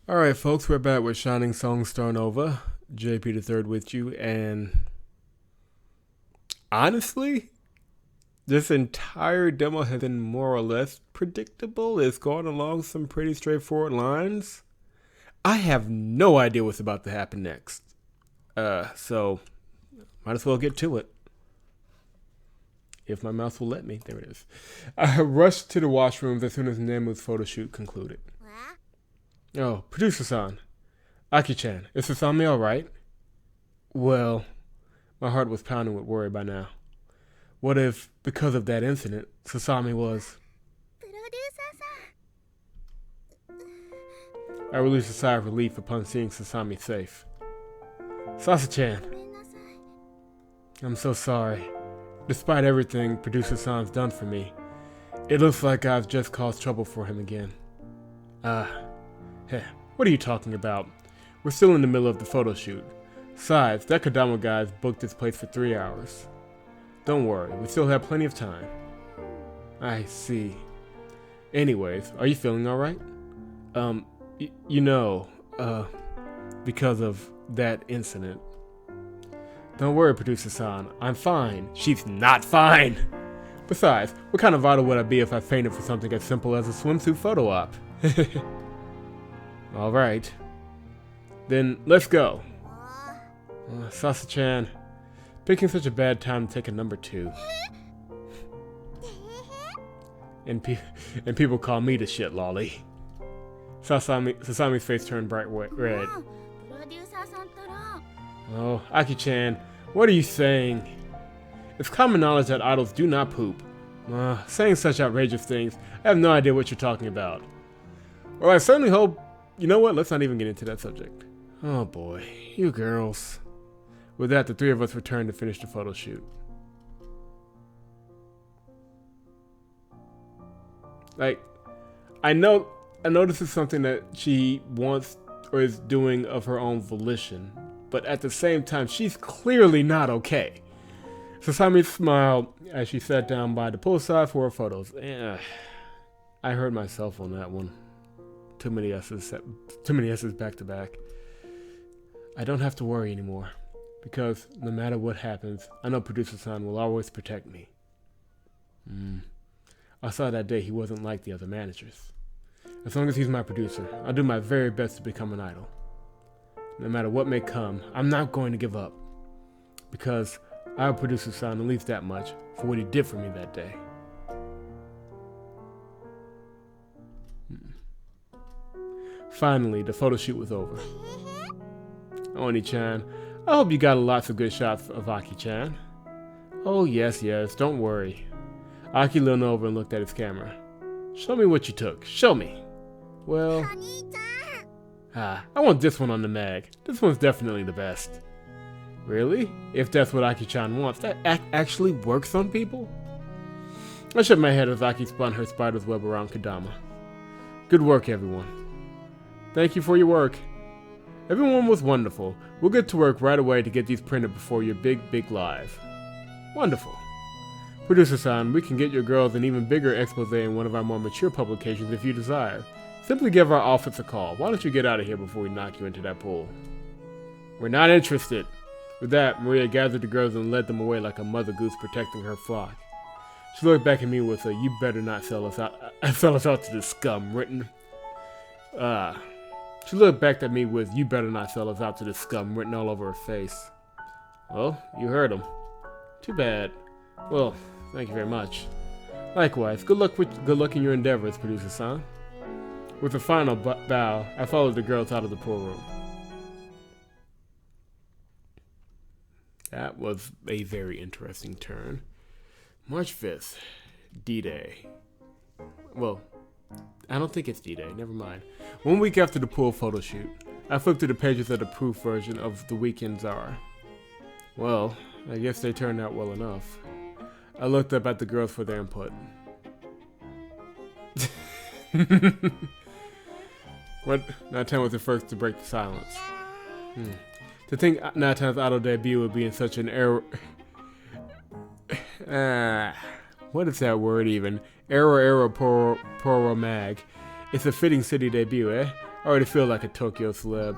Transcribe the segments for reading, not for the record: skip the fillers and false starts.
Alright, folks, we're back with Shining Song Starnova. JP the Third with you, and honestly, this entire demo has been more or less predictable. It's going along some pretty straightforward lines. I have no idea what's about to happen next. So might as well get to it. If my mouse will let me. There it is. I rushed to the washrooms as soon as Nemu's photo shoot concluded. Oh, producer-san. Aki-chan, is Sasami alright? Well, my heart was pounding with worry by now. What if, because of that incident, Sasami was... I released a sigh of relief upon seeing Sasami safe. Sasa-chan, I'm so sorry. Despite everything Producer-san's done for me, it looks like I've just caused trouble for him again. What are you talking about? We're still in the middle of the photo shoot. Besides, that Kodama guy's booked this place for 3 hours. Don't worry, we still have plenty of time. I see. Anyways, are you feeling alright? Because of that incident. Don't worry, Producer-san. I'm fine. She's not fine! Besides, what kind of idol would I be if I fainted for something as simple as a swimsuit photo op? Alright. Then, let's go. Sasa-chan, picking such a bad time to take a number 2. And people call me the shit lolly. Sasami's face turned bright red. Oh, Aki-chan, what are you saying? It's common knowledge that idols do not poop. Saying such outrageous things, I have no idea what you're talking about. Well, I certainly hope... You know what? Let's not even get into that subject. Oh boy, you girls. With that, the 3 of us returned to finish the photo shoot. I know this is something that she wants or is doing of her own volition, but at the same time, she's clearly not okay. Sasami smiled as she sat down by the poolside for her photos. I heard myself on that one. Too many S's back to back. I don't have to worry anymore, because no matter what happens, I know Producer-san will always protect me. I saw that day he wasn't like the other managers. As long as he's my producer, I'll do my very best to become an idol. No matter what may come, I'm not going to give up, because I owe Producer-san at least that much for what he did for me that day. Finally, the photo shoot was over. Oni-chan, I hope you got lots of good shots of Aki-chan. Oh, yes, don't worry. Aki leaned over and looked at his camera. Show me what you took. Show me. Well... I want this one on the mag. This one's definitely the best. Really? If that's what Aki-chan wants, that actually works on people? I shook my head as Aki spun her spider's web around Kodama. Good work, everyone. Thank you for your work. Everyone was wonderful. We'll get to work right away to get these printed before your big live. Wonderful. Producer-san, we can get your girls an even bigger expose in one of our more mature publications if you desire. Simply give our office a call. Why don't you get out of here before we knock you into that pool? We're not interested. With that, Maria gathered the girls and led them away like a mother goose protecting her flock. She looked back at me with a "You better not sell us out to this scum" written. She looked back at me with "You better not sell us out to this scum" written all over her face. Well, you heard him. Too bad. Well, thank you very much. Likewise, good luck in your endeavors, Producer-san. With a final bow, I followed the girls out of the pool room. That was a very interesting turn. March 5th, D-Day. Well, I don't think it's D-Day, never mind. 1 week after the pool photo shoot, I flipped through the pages of the proof version of The Weekend Czar. Well, I guess they turned out well enough. I looked up at the girls for their input. What? Natan was the first to break the silence. To think Natan's idol debut would be in such an error... what is that word even? Error poro mag. It's a fitting city debut, eh? I already feel like a Tokyo celeb.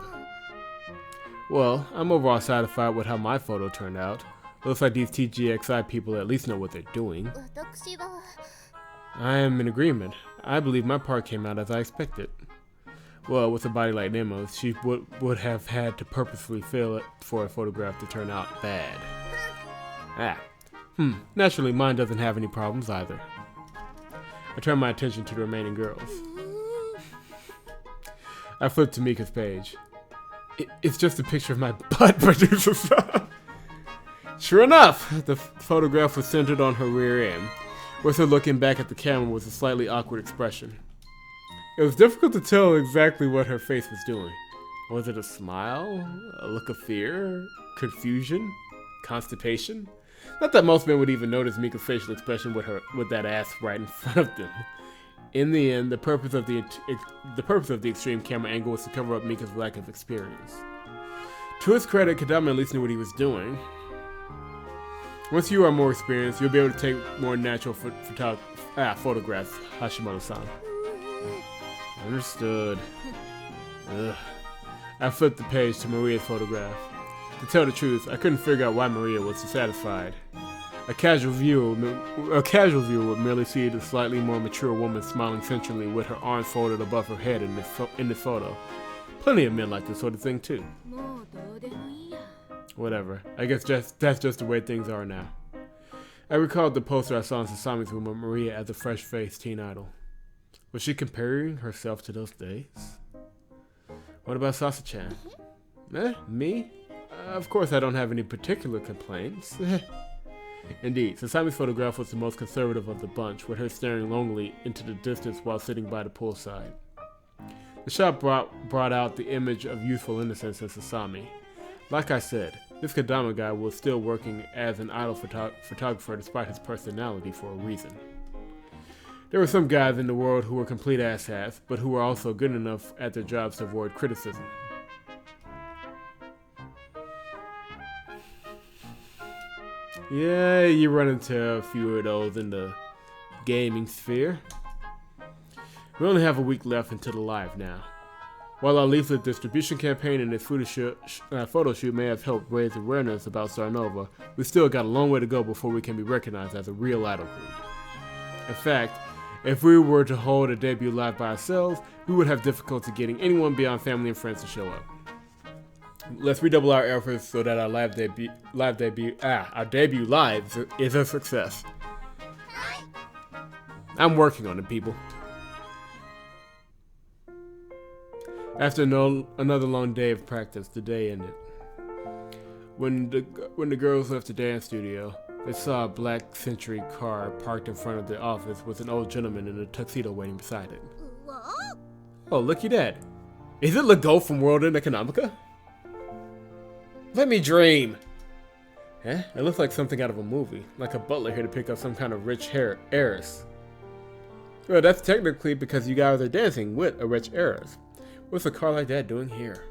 Well, I'm overall satisfied with how my photo turned out. Looks like these TGXI people at least know what they're doing. I am in agreement. I believe my part came out as I expected. Well, with a body like Nemo's, she would have had to purposefully fail it for a photograph to turn out bad. Naturally, mine doesn't have any problems either. I turn my attention to the remaining girls. I flip to Mika's page. It's just a picture of my butt, producer son. Sure enough, the photograph was centered on her rear end, with her looking back at the camera with a slightly awkward expression. It was difficult to tell exactly what her face was doing. Was it a smile? A look of fear? Confusion? Constipation? Not that most men would even notice Mika's facial expression with that ass right in front of them. In the end, the purpose of the extreme camera angle was to cover up Mika's lack of experience. To his credit, Kadama at least knew what he was doing. Once you are more experienced, you'll be able to take more natural photographs, Hashimoto-san. Understood. Ugh. I flipped the page to Maria's photograph. To tell the truth, I couldn't figure out why Maria was dissatisfied. A casual viewer would merely see the slightly more mature woman smiling centrally with her arms folded above her head in this photo. Plenty of men like this sort of thing too. Whatever. I guess that's just the way things are now. I recalled the poster I saw in Sasami's room of Maria as a fresh-faced teen idol. Was she comparing herself to those days? What about Sasa-chan? Me? Of course I don't have any particular complaints. Indeed, Sasami's photograph was the most conservative of the bunch, with her staring lonely into the distance while sitting by the poolside. The shot brought out the image of youthful innocence in Sasami. Like I said, this Kadama guy was still working as an idol photographer despite his personality for a reason. There were some guys in the world who were complete asshats, but who were also good enough at their jobs to avoid criticism. Yeah, you run into a few of those in the gaming sphere. We only have a week left until the live now. While our leaflet distribution campaign and this photo shoot may have helped raise awareness about Starnova, we still got a long way to go before we can be recognized as a real idol group. In fact, if we were to hold a debut live by ourselves, we would have difficulty getting anyone beyond family and friends to show up. Let's redouble our efforts so that our debut live is a success. I'm working on it, people. After another long day of practice, the day ended. When the girls left the dance studio, they saw a black Century car parked in front of the office with an old gentleman in a tuxedo waiting beside it. Oh, looky that. Is it Legault from World End Economica? Let me dream! It looks like something out of a movie, like a butler here to pick up some kind of rich heiress. Well, that's technically because you guys are dancing with a rich heiress. What's a car like that doing here?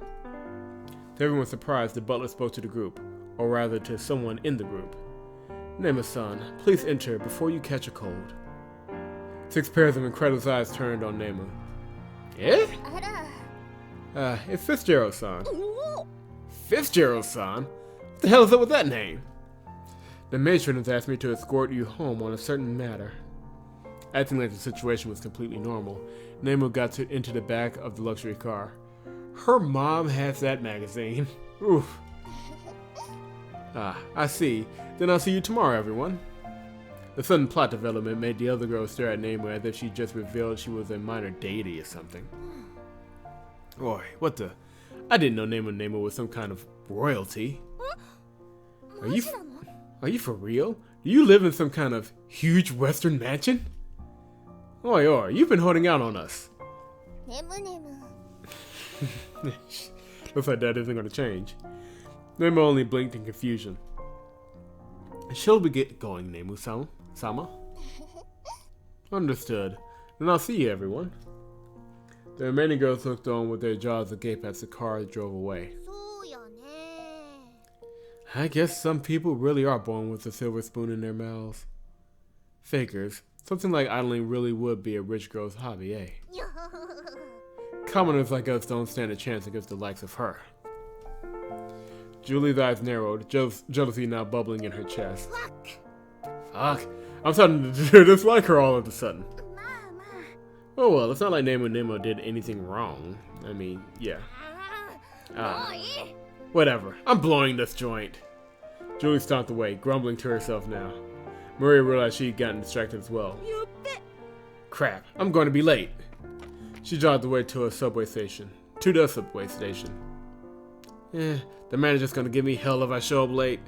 To everyone's surprise, the butler spoke to the group, or rather to someone in the group. Nemu-san, please enter before you catch a cold. 6 pairs of incredulous eyes turned on Nemu. Eh? It's Fitzgerald-san. Fitzgerald-san? What the hell is up with that name? The matron has asked me to escort you home on a certain matter. Acting like the situation was completely normal, Nemu got into the back of the luxury car. Her mom has that magazine. Oof. I see. Then I'll see you tomorrow, everyone. The sudden plot development made the other girl stare at Nemu as if she just revealed she was a minor deity or something. Boy, what the... I didn't know Nemu was some kind of royalty. Are you for real? Do you live in some kind of huge western mansion? Oi, you've been holding out on us. Looks like that isn't going to change. Nemu only blinked in confusion. Shall we get going, Nemu-sama? Understood. Then I'll see you, everyone. The remaining girls looked on with their jaws agape as the car drove away. I guess some people really are born with a silver spoon in their mouths. Figures. Something like idling really would be a rich girl's hobby, eh? Commoners like us don't stand a chance against the likes of her. Julie's eyes narrowed, jealousy now bubbling in her chest. Fuck. I'm starting to dislike her all of a sudden. Oh well, it's not like Nemu did anything wrong. I mean, yeah. Whatever. I'm blowing this joint. Julie stomped away, grumbling to herself now. Maria realized she'd gotten distracted as well. Crap, I'm going to be late. She jogged away to the subway station. The manager's going to give me hell if I show up late.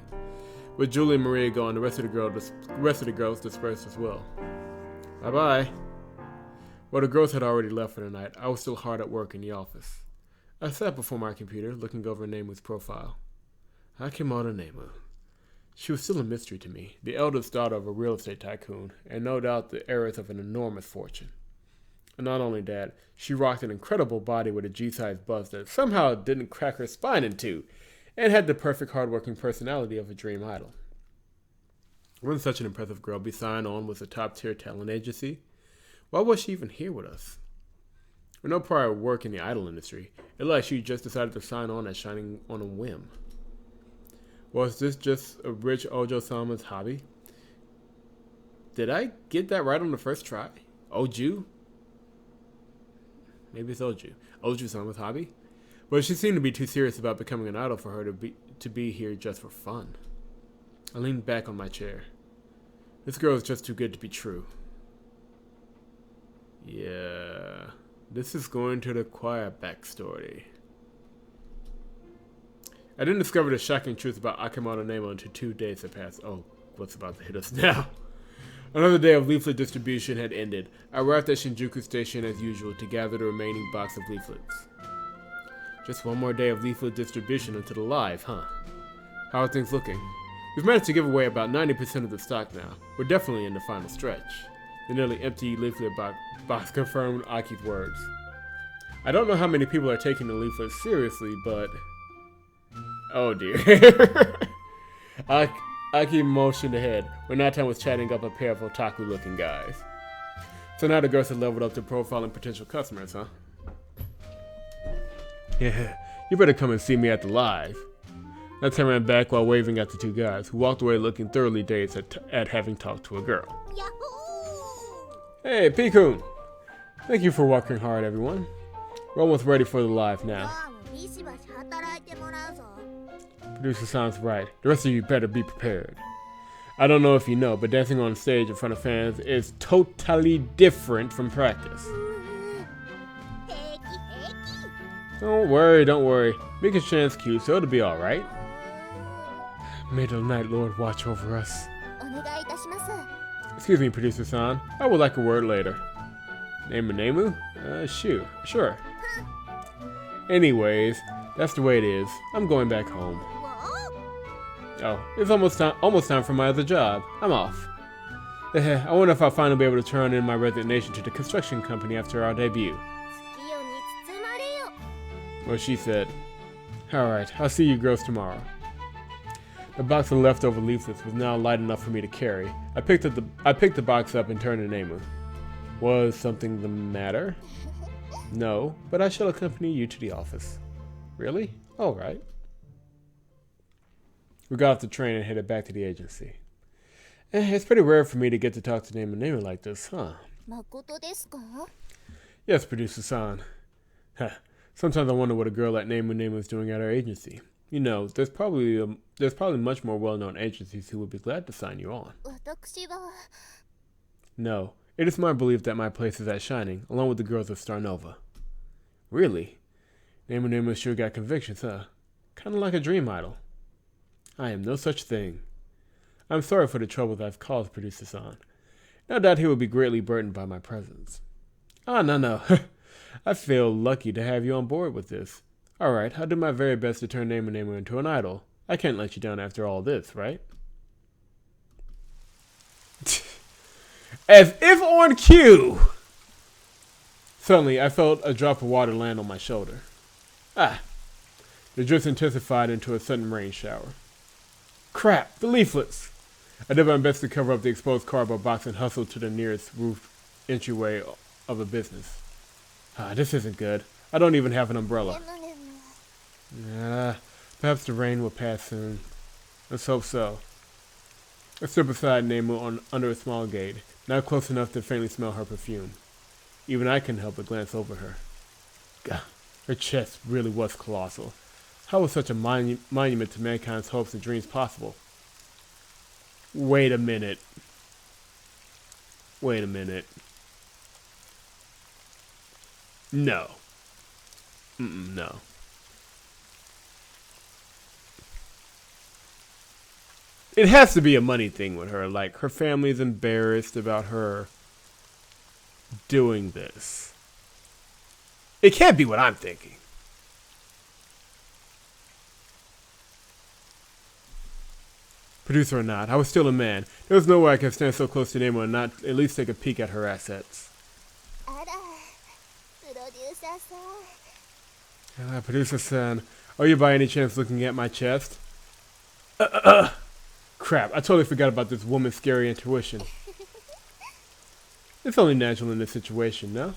With Julie and Maria gone, the rest of the girls dispersed as well. Bye-bye. Well, the girls had already left for the night. I was still hard at work in the office. I sat before my computer, looking over Nemu's profile. Akimoto Nemu. She was still a mystery to me, the eldest daughter of a real estate tycoon, and no doubt the heiress of an enormous fortune. And not only that, she rocked an incredible body with a G-sized bust that somehow didn't crack her spine in two, and had the perfect hard-working personality of a dream idol. Wouldn't such an impressive girl be signed on with a top-tier talent agency? Why was she even here with us? With no prior work in the idol industry, it looked like she just decided to sign on as shining on a whim. Was this just a rich Ojo-sama's hobby? Did I get that right on the first try? Oju? Maybe it's Oju. Oju-sama's hobby? But she seemed to be too serious about becoming an idol for her to be here just for fun. I leaned back on my chair. This girl is just too good to be true. Yeah, this is going to require backstory. I didn't discover the shocking truth about Akimoto Nemo until 2 days had passed. Oh, what's about to hit us now? Another day of leaflet distribution had ended. I arrived at Shinjuku Station as usual to gather the remaining box of leaflets. Just one more day of leaflet distribution until the live, huh? How are things looking? We've managed to give away about 90% of the stock now. We're definitely in the final stretch. The nearly empty leaflet box confirmed Aki's words. I don't know how many people are taking the leaflets seriously, but... Oh dear. Aki motioned ahead, where Natan was chatting up a pair of otaku-looking guys. So now the girls had leveled up to profiling potential customers, huh? Yeah, you better come and see me at the live. Natan ran back while waving at the two guys, who walked away looking thoroughly dazed at having talked to a girl. Yahoo! Hey, Pikun! Thank you for working hard, everyone. We're almost ready for the live now. Producer sounds right. The rest of you better be prepared. I don't know if you know, but dancing on stage in front of fans is totally different from practice. Don't worry. Mika-chan's cute, so it'll be alright. May the Night Lord watch over us. Excuse me, Producer-san. I would like a word later. Nemu? Sure. Anyways, that's the way it is. I'm going back home. Oh, it's almost time for my other job. I'm off. I wonder if I'll finally be able to turn in my resignation to the construction company after our debut. Well, she said. Alright, I'll see you girls tomorrow. The box of leftover leaflets was now light enough for me to carry. I picked the box up and turned to Nemu. Was something the matter? No, but I shall accompany you to the office. Really? Alright. We got off the train and headed back to the agency. It's pretty rare for me to get to talk to Nemu like this, huh? Yes, Producer-san. Sometimes I wonder what a girl like Nemu is doing at our agency. You know, there's probably much more well-known agencies who would be glad to sign you on. No, it is my belief that my place is at Shining, along with the girls of Starnova. Really? Nemu sure got convictions, huh? Kinda like a dream idol. I am no such thing. I'm sorry for the troubles I've caused Producer-san. No doubt he will be greatly burdened by my presence. No. I feel lucky to have you on board with this. Alright, I'll do my very best to turn Nemu into an idol. I can't let you down after all this, right? As if on cue! Suddenly, I felt a drop of water land on my shoulder. The drift intensified into a sudden rain shower. Crap, the leaflets! I did my best to cover up the exposed cardboard box and hustled to the nearest roof entryway of a business. This isn't good. I don't even have an umbrella. Nemu. Perhaps the rain will pass soon. Let's hope so. I stood beside Nemu under a small gate, not close enough to faintly smell her perfume. Even I couldn't help but glance over her. God, her chest really was colossal. How was such a monument to mankind's hopes and dreams possible? Wait a minute. Wait a minute. No. No. It has to be a money thing with her. Like, her family's embarrassed about her doing this. It can't be what I'm thinking. Producer or not, I was still a man. There was no way I could stand so close to Nemo and not at least take a peek at her assets. Producer-san, are you by any chance looking at my chest? Crap, I totally forgot about this woman's scary intuition. It's only natural in this situation, no?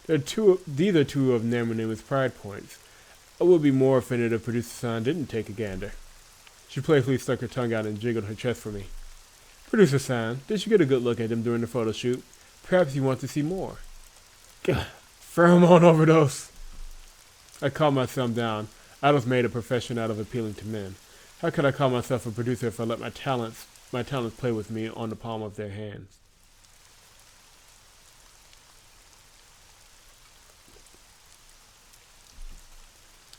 These are two of Nemu's pride points. I would be more offended if Producer-san didn't take a gander. She playfully stuck her tongue out and jiggled her chest for me. Producer-san, did you get a good look at him during the photo shoot? Perhaps you want to see more. Gah, pheromone overdose. I calmed myself down. I was made a profession out of appealing to men. How could I call myself a producer if I let my talents play with me on the palm of their hands?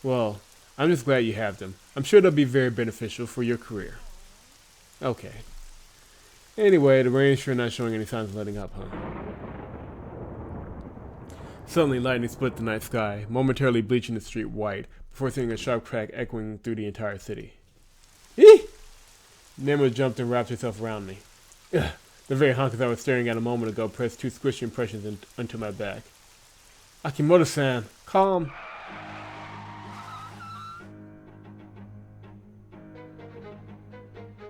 Well, I'm just glad you have them. I'm sure they'll be very beneficial for your career. Okay. Anyway, the rain's sure not showing any signs of letting up, huh? Suddenly, lightning split the night sky, momentarily bleaching the street white, before seeing a sharp crack echoing through the entire city. Eeh! Nemu jumped and wrapped herself around me. Ugh. The very hunkers I was staring at a moment ago pressed two squishy impressions into my back. Akimoto-san, calm.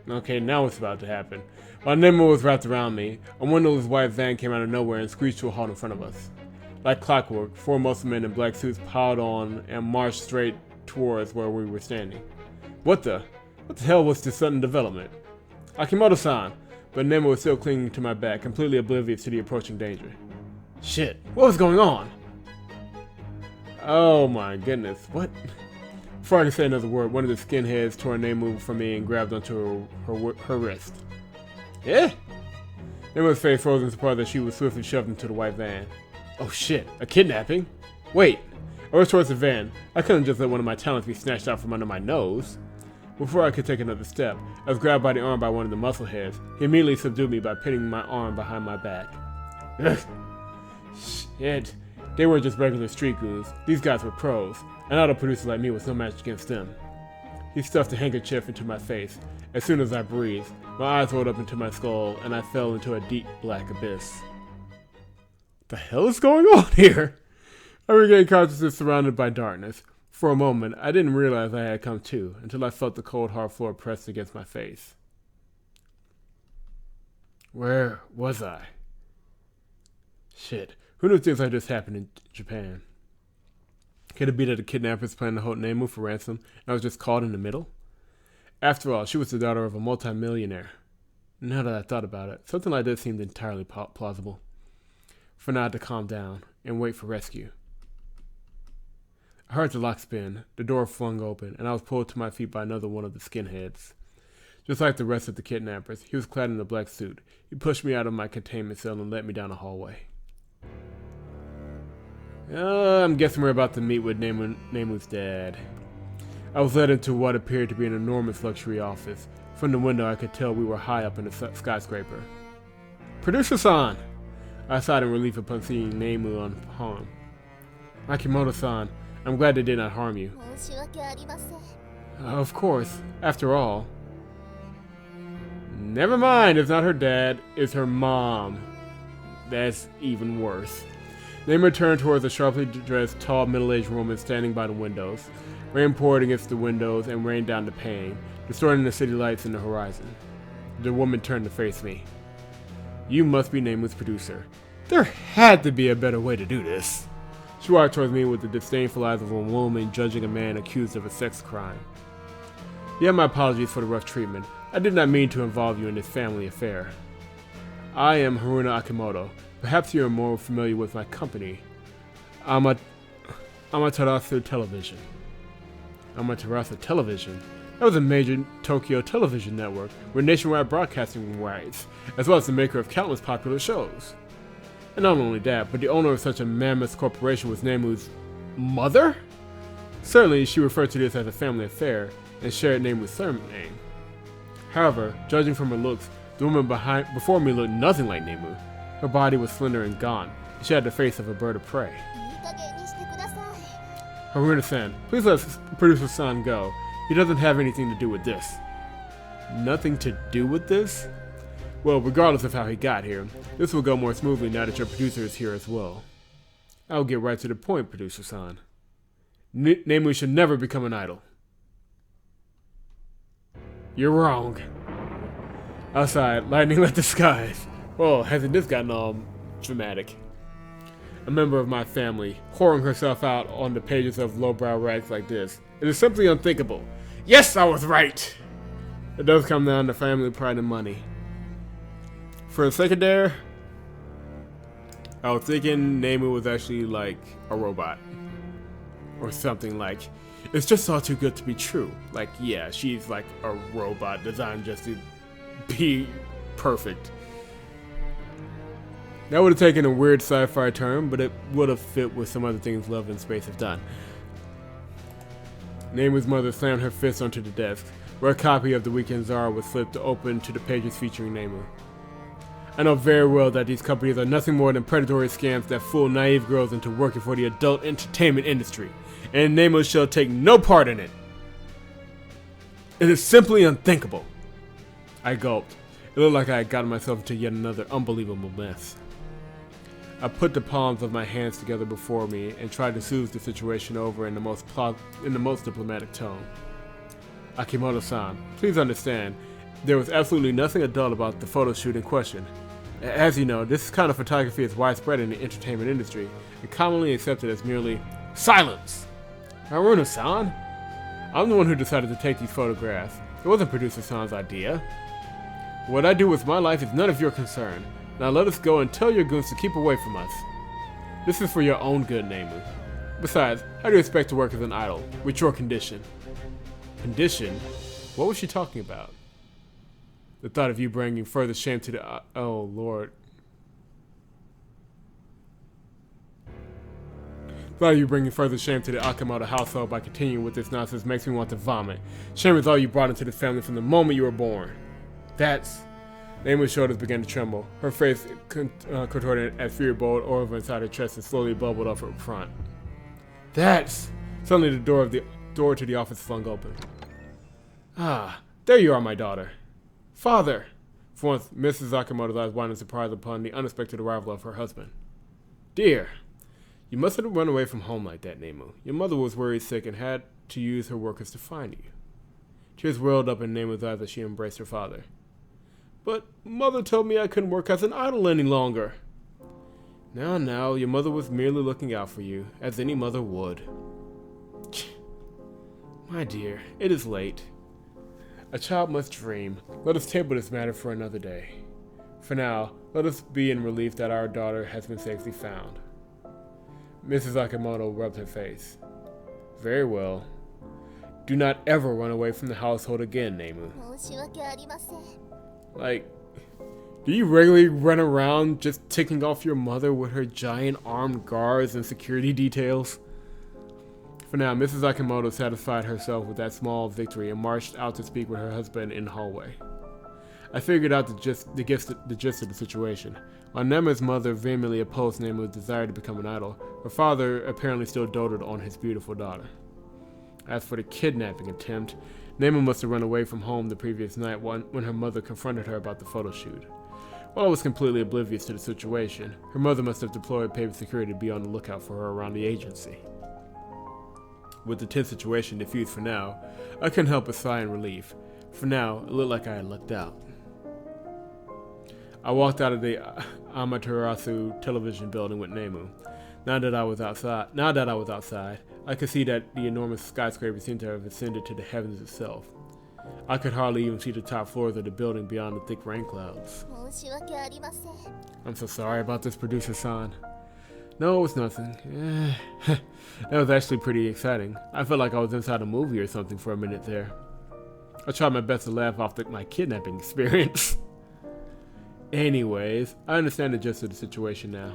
Okay, now what's about to happen? While Nemu was wrapped around me, a windowless white van came out of nowhere and screeched to a halt in front of us. Like clockwork, four muscle men in black suits piled on and marched straight towards where we were standing. What the hell was this sudden development? Akimoto-san! But Nemu was still clinging to my back, completely oblivious to the approaching danger. Shit, what was going on? Oh my goodness, what? Before I could say another word, one of the skinheads tore Nemu from me and grabbed onto her wrist. Yeah? Nemu's face froze in surprise as she was swiftly shoved into the white van. Oh shit, a kidnapping? Wait, I rushed towards the van. I couldn't just let one of my talents be snatched out from under my nose. Before I could take another step, I was grabbed by the arm by one of the muscle heads. He immediately subdued me by pinning my arm behind my back. Ugh. Shit, they weren't just regular street goons. These guys were pros. An auto producer like me was no match against them. He stuffed a handkerchief into my face. As soon as I breathed, my eyes rolled up into my skull and I fell into a deep black abyss. The hell is going on here? I regained consciousness surrounded by darkness. For a moment, I didn't realize I had come to, until I felt the cold hard floor pressed against my face. Where was I? Shit, who knew things like this happened in Japan? Could it be that the kidnappers planned to hold Nemu for ransom and I was just caught in the middle? After all, she was the daughter of a multi-millionaire. Now that I thought about it, something like this seemed entirely plausible. For now, I had to calm down and wait for rescue. I heard the lock spin, the door flung open, and I was pulled to my feet by another one of the skinheads. Just like the rest of the kidnappers, he was clad in a black suit. He pushed me out of my containment cell and led me down a hallway. I'm guessing we're about to meet with Nemu's dad. I was led into what appeared to be an enormous luxury office. From the window, I could tell we were high up in the skyscraper. Producer-san! I sighed in relief upon seeing Nemu unharmed. Akimoto-san, I'm glad they did not harm you. Of course. After all. Never mind, it's not her dad, it's her mom. That's even worse. Nemu turned towards a sharply dressed, tall, middle-aged woman standing by the windows. Rain poured against the windows and rained down the pane, distorting the city lights in the horizon. The woman turned to face me. You must be Nemu's producer. There had to be a better way to do this. She walked towards me with the disdainful eyes of a woman judging a man accused of a sex crime. You have my apologies for the rough treatment. I did not mean to involve you in this family affair. I am Haruna Akimoto. Perhaps you are more familiar with my company, Amaterasu Television. Amaterasu Television? That was a major Tokyo television network with nationwide broadcasting rights, as well as the maker of countless popular shows. And not only that, but the owner of such a mammoth corporation was Nemu's mother? Certainly, she referred to this as a family affair and shared Nemu's surname. However, judging from her looks, the woman before me looked nothing like Nemu. Her body was slender and gaunt, and she had the face of a bird of prey. Haruna-san, please let Producer-san go. He doesn't have anything to do with this. Nothing to do with this? Well, regardless of how he got here, this will go more smoothly now that your producer is here as well. I'll get right to the point, Producer-san. Nemu should never become an idol. You're wrong. Outside, lightning lit the skies. Well, hasn't this gotten all dramatic? A member of my family, whoring herself out on the pages of lowbrow rags like this. It is simply unthinkable. Yes, I was right! It does come down to family pride and money. For a second there, I was thinking Nemu was actually like a robot. Or something like, it's just all too good to be true. Like, yeah, she's like a robot designed just to be perfect. That would have taken a weird sci-fi turn, but it would have fit with some other things love and space have done. Nemu's mother slammed her fist onto the desk, where a copy of The Weekend Czar was flipped open to the pages featuring Nemu. I know very well that these companies are nothing more than predatory scams that fool naive girls into working for the adult entertainment industry, and Nemu shall take no part in it. It is simply unthinkable. I gulped. It looked like I had gotten myself into yet another unbelievable mess. I put the palms of my hands together before me and tried to soothe the situation over in the most diplomatic tone. Akimoto-san, please understand, there was absolutely nothing adult about the photo shoot in question. As you know, this kind of photography is widespread in the entertainment industry and commonly accepted as merely silence. Haruna-san, I'm the one who decided to take these photographs. It wasn't Producer-san's idea. What I do with my life is none of your concern. Now let us go and tell your goons to keep away from us. This is for your own good, Nemu. Besides, how do you expect to work as an idol with your condition? Condition? What was she talking about? The thought of you bringing further shame to the... oh, Lord. The thought of you bringing further shame to the Akimoto household by continuing with this nonsense makes me want to vomit. Shame is all you brought into this family from the moment you were born. That's... Nemu's shoulders began to tremble. Her face contorted as fear boiled over inside her chest and slowly bubbled up her front. That's... Suddenly the door to the office flung open. Ah, there you are, my daughter. Father! For once, Mrs. Akimoto's eyes widened in surprise upon the unexpected arrival of her husband. Dear, you mustn't have run away from home like that, Nemu. Your mother was worried sick and had to use her workers to find you. Tears welled up in Nemu's eyes as she embraced her father. But Mother told me I couldn't work as an idol any longer. Now, your mother was merely looking out for you, as any mother would. My dear, it is late. A child must dream. Let us table this matter for another day. For now, let us be in relief that our daughter has been safely found. Mrs. Akimoto rubbed her face. Very well. Do not ever run away from the household again, Nemu. Like, do you regularly run around just ticking off your mother with her giant armed guards and security details? For now, Mrs. Akimoto satisfied herself with that small victory and marched out to speak with her husband in the hallway. I figured out the gist of the situation. While Nemu's mother vehemently opposed Nemu's desire to become an idol, her father apparently still doted on his beautiful daughter. As for the kidnapping attempt, Nemu must have run away from home the previous night when her mother confronted her about the photo shoot. While I was completely oblivious to the situation, her mother must have deployed paid security to be on the lookout for her around the agency. With the tense situation diffused for now, I couldn't help but sigh in relief. For now, it looked like I had lucked out. I walked out of the Amaterasu television building with Nemu. Now that I was outside, I could see that the enormous skyscraper seemed to have ascended to the heavens itself. I could hardly even see the top floors of the building beyond the thick rain clouds. I'm so sorry about this, producer-san. No, it's nothing. That was actually pretty exciting. I felt like I was inside a movie or something for a minute there. I tried my best to laugh off my kidnapping experience. Anyways, I understand the gist of the situation now.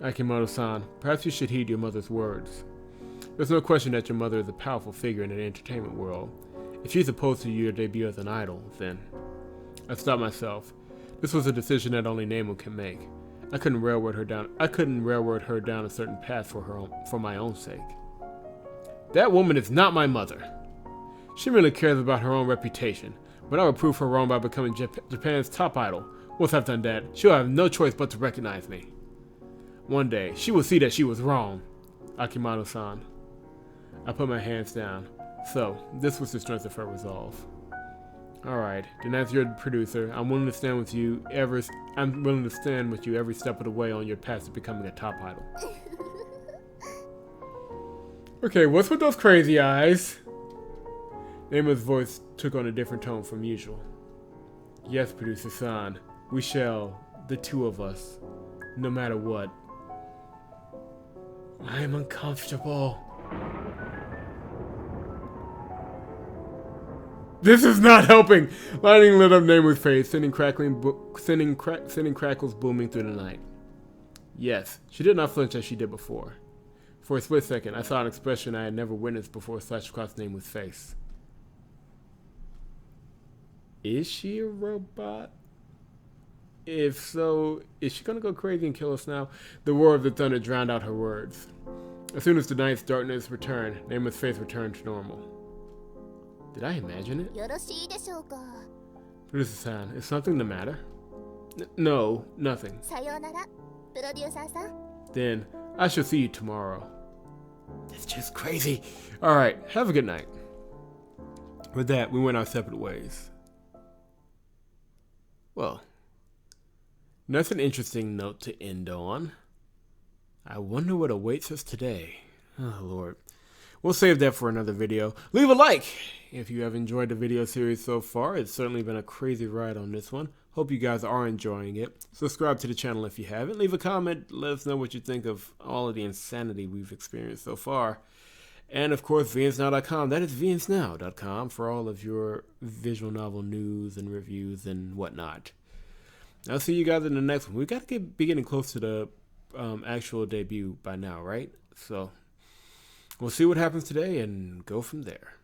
Akimoto-san, perhaps you should heed your mother's words. There's no question that your mother is a powerful figure in the entertainment world. If she's opposed to your debut as an idol, then... I stopped myself. This was a decision that only Nemu can make. I couldn't railroad her down a certain path for my own sake. That woman is not my mother. She merely cares about her own reputation, but I will prove her wrong by becoming Japan's top idol. Once I've done that, she'll have no choice but to recognize me. One day, she will see that she was wrong. Akimoto-san. I put my hands down. So, this was the strength of her resolve. Alright, then as your producer, I'm willing to stand with you every step of the way on your path to becoming a top idol. Okay, what's with those crazy eyes? Nemu's voice took on a different tone from usual. Yes, producer-san, we shall, the two of us, no matter what. I am uncomfortable. This is not helping! Lightning lit up Nemu's face, sending crackles booming through the night. Yes, she did not flinch as she did before. For a split second, I saw an expression I had never witnessed before flash across Nemu's face. Is she a robot? If so, is she gonna go crazy and kill us now? The roar of the thunder drowned out her words. As soon as the night's darkness returned, Nemu's face returned to normal. Did I imagine it? Producer-san, is something the matter? No, nothing. Then, I shall see you tomorrow. That's just crazy. Alright, have a good night. With that, we went our separate ways. Well, that's an interesting note to end on. I wonder what awaits us today. Oh, Lord. We'll save that for another video. Leave a like if you have enjoyed the video series so far. It's certainly been a crazy ride on this one. Hope you guys are enjoying it. Subscribe to the channel if you haven't. Leave a comment. Let us know what you think of all of the insanity we've experienced so far. And, of course, VNsNow.com. That is VNsNow.com for all of your visual novel news and reviews and whatnot. I'll see you guys in the next one. We've got to be getting close to the actual debut by now, right? So we'll see what happens today and go from there.